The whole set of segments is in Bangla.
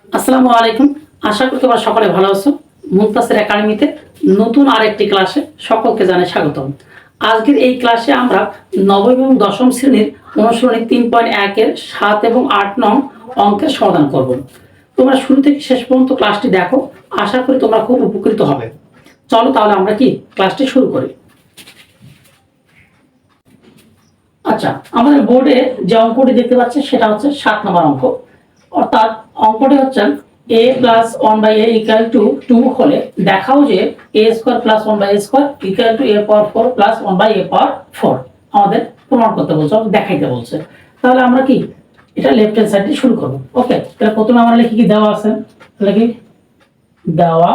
আসসালামু আলাইকুম। আশা করি তোমরা সকলে ভালো আছো। মুনতাসির একাডেমিতে নতুন আরেকটি ক্লাসে সকলকে জানাই স্বাগতম। আজকের এই ক্লাসে আমরা নবম এবং দশম শ্রেণীর অনুশীলনী 3.1 এর 7 এবং 8 নং অঙ্কের সমাধান করব। তোমরা শুরু থেকে শেষ পর্যন্ত ক্লাসটি দেখো, আশা করি তোমরা খুব উপকৃত হবে। চলো তাহলে আমরা কি ক্লাসটি শুরু করি। আচ্ছা, আমাদের বোর্ডে যে অঙ্কটি দেখতে পাচ্ছি সেটা হচ্ছে 7 নম্বর অঙ্ক। অর্থাৎ অঙ্কটি হচ্ছে a plus 1/a equal to 2 হলে দেখাও যে a square plus 1/a square equal two a power 4 plus 1/a পাওয়ার 4 আমাদের প্রমাণ করতে বলছে, দেখাইতে বলছে। তাহলে আমরা কি এটা লেফট হ্যান্ড সাইড দিয়ে শুরু করব। ওকে, তাহলে প্রথমে আমরা লিখি কি দেওয়া আছে, তাহলে কি দেওয়া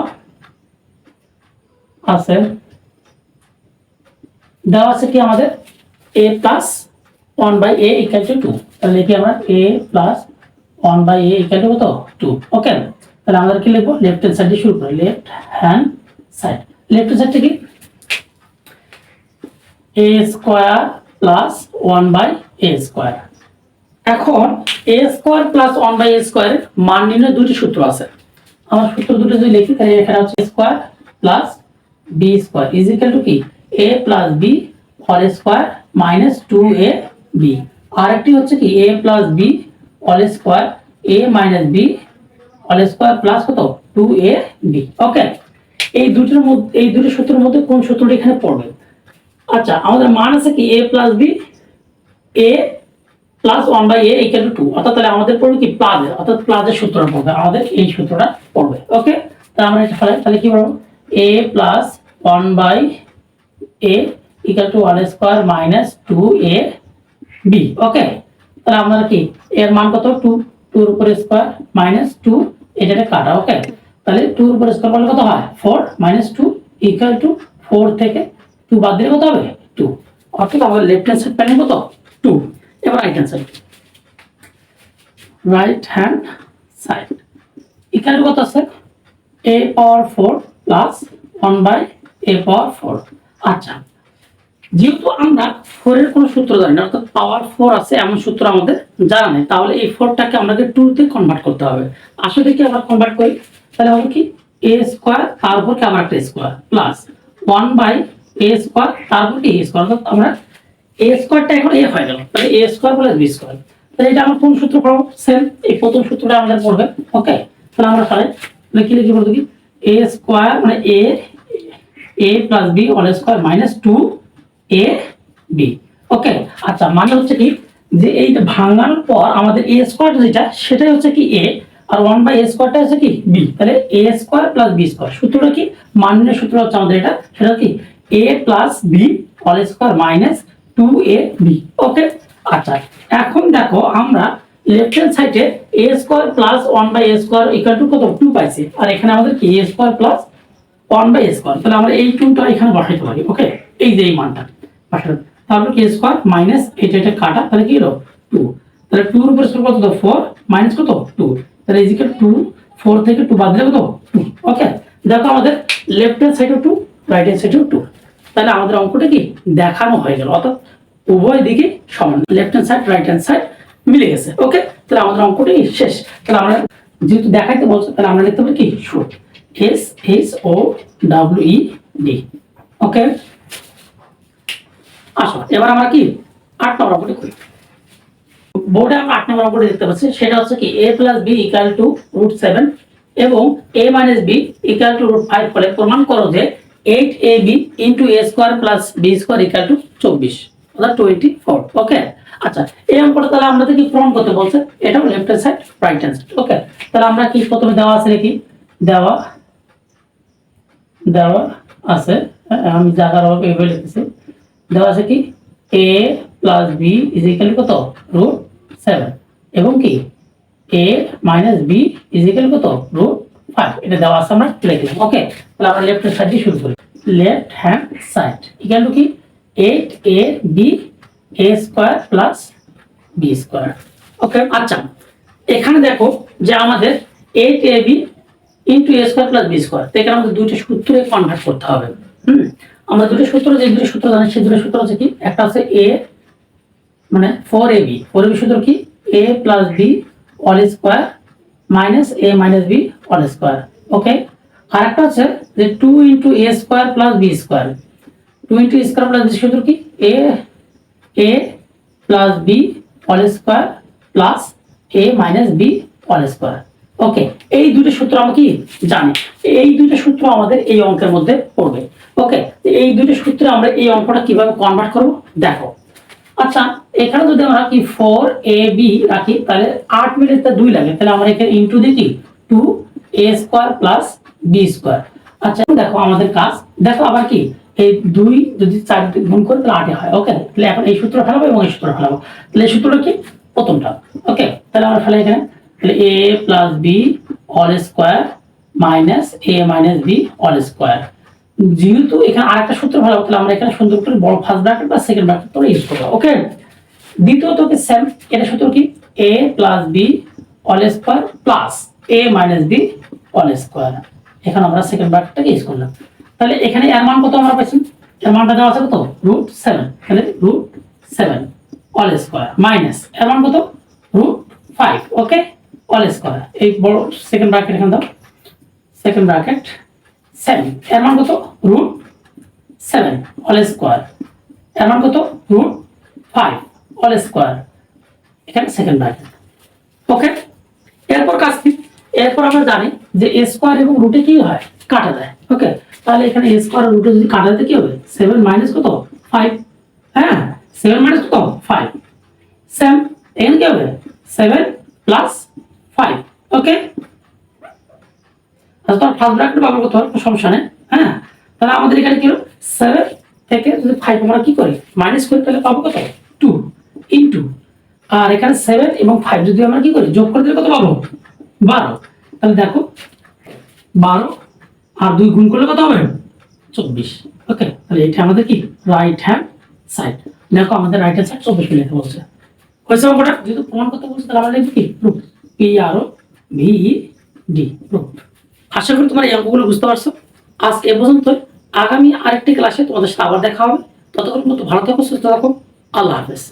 আছে কি আমাদের a plus 1/a equal to 2। তাহলে লিখি আমরা a plus 1/a equal to কত 2। ওকে, তাহলে আমরা কি লিখব, লেফট হ্যান্ড সাইড দিয়ে শুরু করি। Left hand side, left hand সাইডটা কি a square plus 1/a square. এখন a square plus 1/a square মান নির্ণয়ের দুটি সূত্র আছে। আমরা সূত্র দুটো যদি লিখি তাহলে এখানে হচ্ছে square plus b square is equal to কি a plus b whole square minus 2ab। আরেকটি হচ্ছে কি a plus b whole square a minus b whole square plus কত 2ab। ওকে, এই দুটি সূত্রের মধ্যে কোন সূত্রটি এখানে পড়বে? আচ্ছা, আমাদের মান আছে কি a plus b a plus 1/a equal to 2। অর্থাৎ তাহলে আমাদের পড়বে কি প্লাসের, অর্থাৎ প্লাসের সূত্রটা পড়বে, আমাদের এই সূত্রটা পড়বে। ওকে, তাহলে আমরা এটা ফেলাই, তাহলে কি বলবো a plus 1/a equal to 1 square minus 2ab। ওকে, তাহলে আমরা কি এর মান কত 2, 2 এর উপরে স্কয়ার মাইনাস 2, এটাকে কাটা। ওকে, তাহলে 2 এর উপরে স্কয়ার করলে কত হয় 4 মাইনাস 2 ইকুয়াল টু 4 থেকে 2 বাদ দিলে কত হবে 2। অর্থাৎ আমাদের লেফট হ্যান্ড সাইড পেলাম কত 2। এবার right hand side, right hand side equal to কত আছে a পাওয়ার 4 প্লাস 1/a পাওয়ার 4। আচ্ছা, যেহেতু আমরা 4 এর কোনো সূত্র জানি না, অর্থাৎ পাওয়ার 4 আছে এমন সূত্র আমাদের জানা নেই, তাহলে এই 4টাকে আমাদের 2 তে কনভার্ট করতে হবে। আসলে কি আমরা কনভার্ট করি, তাহলে হবে কি a স্কয়ার তারপর কি আবার একটা স্কয়ার প্লাস 1/a স্কয়ার তারপর কি a স্কয়ার। অর্থাৎ আমরা a স্কয়ারটা এখন a হয়ে গেল, তাহলে a square plus b square. তাহলে এটা আমরা কোন সূত্র পড়ব? সেম এই প্রথম সূত্রটা আমাদের পড়বে। ওকে, তাহলে আমরা তাহলে কি বলতে কি a স্কয়ার মানে a plus b whole square minus 2ab। Okay, আচ্ছা, মানে হচ্ছে কি যে এইটা ভাঙানোর পর আমাদের a স্কয়ার যেটা সেটাই হচ্ছে কি a আর 1/a স্কয়ারটা হচ্ছে কি b। তাহলে a square plus b square সূত্রটা কি মান নির্ণয়ের সূত্র হচ্ছে আমাদের এটা, সেটা কি a plus b whole square minus 2ab। Okay, আচ্ছা, এখন দেখো আমরা লেফট হ্যান্ড সাইডে a square plus 1/a square equal to কত 2 পাইছি, আর এখানে আমাদের কি a square plus 1/a square. তাহলে আমরা এই 2টা এখানে বসাইতে পারি। ওকে, এই যে এই মানটা বসাতে, তারপর কি স্কয়ার মাইনাস এটা কাটা, তাহলে কি হলো 2। তাহলে 2 এর উপর স্কয়ার কত 4 মাইনাস কত 2, তাহলে ইজ ইকুয়াল 2, 4 থেকে 2 বাদ দিলে কত 2। ওকে, দেখো আমাদের লেফট হ্যান্ড সাইডে 2 রাইট হ্যান্ড সাইডে 2। তাহলে আমাদের অঙ্কটা কি দেখানো হয়ে গেল, অর্থাৎ উভয় দিকে সমান, left hand side right hand side মিলে গেছে। ওকে, তাহলে আমাদের অঙ্কটা শেষ। তাহলে আমরা যেহেতু দেখাইতে বলছে তাহলে আমরা লিখতে পারি কি শুট SHOWED। ওকে, আসো এবার আমরা কি 8 নম্বর অঙ্কটি করি। বোর্ডে আমরা 8 নম্বর অঙ্কটি দেখতে পাচ্ছি, সেটা হচ্ছে কি a plus b equal to √7 এবং a minus b equal to √5 হলে প্রমাণ করো যে 8ab into a square plus b square equal two 24 অর্থাৎ 24। ওকে, আচ্ছা, এই অঙ্কটা তাহলে আমাদের কি প্রমাণ করতে বলছে, এটা left hand side right hand side. Okay, তাহলে আমরা কি প্রথমে দেওয়া আছে নাকি দেওয়া আছে, আমি জায়গার অভাবে এভাবে লিখেছি, দেওয়া আছে কি a plus b is equal কত √7 এবং কি a minus b is equal কত √5। এটা দেওয়া আছে, আমরা লিখে দিলাম। ওকে, তাহলে আমরা লেফট হ্যান্ড সাইড দিয়ে শুরু করি। Left hand side equal to কি 8ab a square plus b square. Okay, আচ্ছা, এখানে দেখো যে আমাদের 8ab into a square plus b square, এখানে আমাদের দুইটা সূত্রে কনভার্ট করতে হবে। আমরা দুটো সূত্র জানি, সেই দুটো সূত্র হচ্ছে কি একটা আছে a মানে 4ab সূত্র কি a plus b whole square minus A minus B whole square. Okay, আর একটা হচ্ছে যে 2 into A square plus B square. 2 into A square plus সূত্র কি A A plus B whole square plus A minus B whole square. Okay, এই দুটো সূত্র আমরা কি জানি, এই দুটো সূত্র আমাদের এই অঙ্কের মধ্যে পড়বে। ওকে, এই দুটো সূত্রে আমরা এই অঙ্কটা কিভাবে কনভার্ট করব দেখো। আচ্ছা, এখানে যদি আমরা কি 4ab রাখি তাহলে 8 মিলে 2 লাগে, তাহলে আমরা এখানে ইনটু দিই কি 2a square plus b square. আচ্ছা দেখো আমাদের কাজ, দেখো আবার কি এই 2 যদি 4 দিয়ে গুণ করি তাহলে 8 হয়। ওকে, তাহলে এখন এই সূত্র ফেলাবো এবং এই সূত্র ফেলাবো। তাহলে এই সূত্রটা কি প্রথমটা। ওকে, তাহলে আমরা ফেলাই এখানে, তাহলে a plus b whole square minus a minus b whole square. যেহেতু এখানে আরেকটা সূত্র ফেলাবো তাহলে আমরা এখানে সুন্দর করে বড় ফার্স্ট ব্র্যাকেট বা সেকেন্ড ব্র্যাকেট তোমরা ইউজ করবে। ওকে, দ্বিতীয়ত কি সেম, এটা সূত্র কি a plus b whole square plus a minus b whole square. এখানে আমরা সেকেন্ড ব্র্যাকেটটাকে ইউজ করলাম। তাহলে এখানে এর মান কত আমরা পাইছি, এর মানটা দেওয়া আছে কত √7, তাহলে √7 হোল স্কয়ার মাইনাস এর মান কত √5। ওকে, হোল স্কয়ার, এই বড় সেকেন্ড ব্র্যাকেট এখানে দাও, সেকেন্ড ব্র্যাকেট 7 এর মান কত √7 হোল স্কয়ার, এর মান কত √5 হোল স্কয়ার, এখানে সেকেন্ড ব্র্যাকেট। ওকে, এরপর কাজ কি, এরপর আমরা জানি যে a স্কয়ার এবং রুটে কি হয় কাটা যায়। ওকে, তাহলে এখানে a স্কয়ার আর রুটে যদি কাটা যায় কি হবে 7 মাইনাস কত 5। হ্যাঁ, 7 মাইনাস কত 5, সেম এখানে কি হবে 7 প্লাস 5। ওকে, তাহলে তোর ফার্স্ট ব্র্যাকেট ব্যবহার করতে হবে, সমস্যা নেই। হ্যাঁ, তাহলে আমাদের এখানে কি হলো 7 থেকে যদি 5 আমরা কি করি মাইনাস করি তাহলে পাবো কত 2 ইনটু, আর এখানে 7 এবং 5 যদি আমরা কি করি যোগ করে দিলে কত পাবো 12। তাহলে দেখো 12 আর 2 গুণ করলে কত হবে 24। ওকে, তাহলে এটা আমাদের কি রাইট হ্যান্ড সাইড। দেখো আমাদের রাইট হ্যান্ড সাইড 24 মিলিতে বলছে। হয়েছে অঙ্কটা, যেহেতু প্রমাণ করতে বলছে তাহলে আমরা লিখব কি প্রুফ, PROVED প্রুফ। আশা করি তোমরা এই অঙ্কগুলো বুঝতে পারছো। আজ এ পর্যন্ত, আগামী আরেকটি ক্লাসে তোমাদের সাথে আবার দেখা হবে। ততক্ষণ মতো ভালো থাকো, সুস্থ থাকো, আল্লাহ হাফেজ।